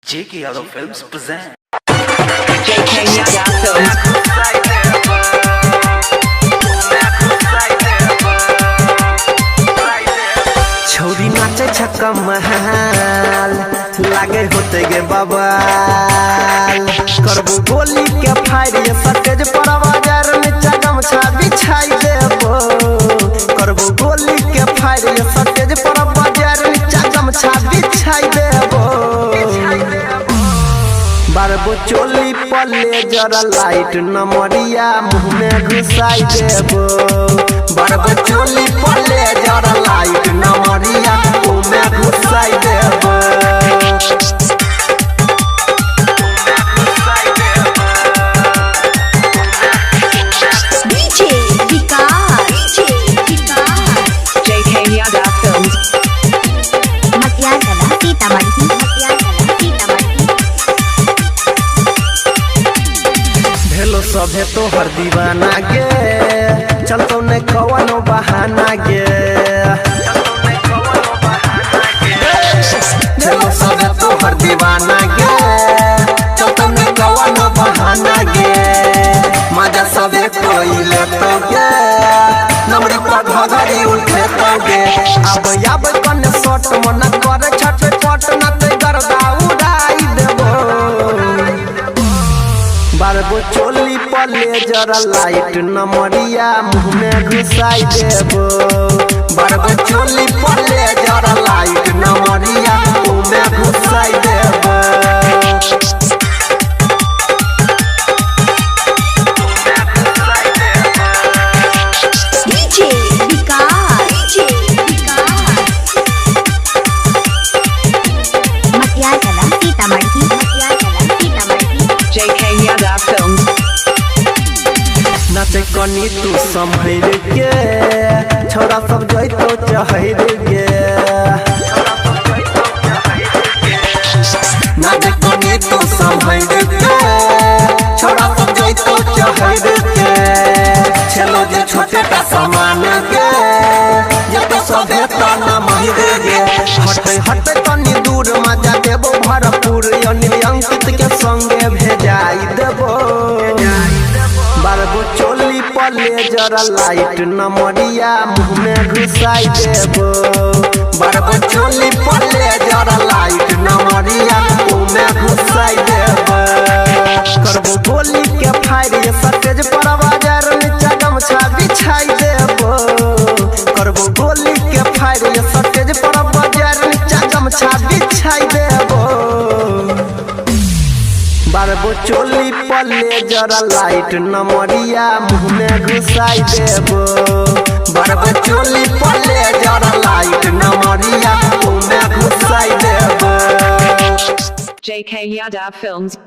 JK Yadav Films present JK Yadav Films. छौरी नाचे छक्का महल लागे होते गे बवाल करबो गोली के फायर ये सटेज पर बाजार नीचा गमछा बिछाई देबो करबो गोली के फायर ये सटेज पर बाजार नीचा गमछा बिछाई देबो बारबो चोली पल्ले जरा लाइट नमरिया मुंह में घुसाई देबो बारबो चोली पल्ले जरा लाइट नमरिया मुंह में घुसाई देबो DJ Vikas JK Yadav Films. Matiagala Sitamarhi भेलो सभे तो हर दीवाना गे चलतो ने कवनो बहाना गे भेलो सभे तो हर दीवाना गे चलतो ने कवनो बहाना गे मजा सभे कोई लेतो गे नमरी पर घघरी उठे तो गे अब कने शॉट मन करे छट पट न ते गरदा उड़ाई देबो बारबो चोली पल्ले जरा लाइट नमरिया मुंह में घुसाई देबो बारबो चोली पल्ले जरा लाइट नमरिया मुंह में घुसाई देबो DJ Vikas Matiagala Sitamarhi JK Yadav Films. नाचे कनी तू संभर के छोरा सब जइतो चहर गे नाचे कनी तू संभर के छोरा सब जइतो चहर के चलो जे छोटे का सामान के ये तो सबे तना महिर गे हटे कनी दूर मजा देबो भरपूर अनिल अंकित के संगे भेजाई देबो बारबो चोली पल्ले जरा लाइट नमरिया मुंह में घुसाई देबो बारबो चोली पल्ले जरा लाइट नमरिया मुंह में घुसाई देबो करबो गोली के फायर ये सटेज पर बाजार नीचा गमछा बिछाई देबो करबो गोली के फायर ये सटेज पर बाजार नीचा गमछा बिछाई देबो बारबो चोली पल्ले जरा लाइट नमरिया मुंह में घुसाई देबो बारबो चोली पल्ले जरा लाइट नमरिया मुंह में घुसाई देबो JK Yadav Films.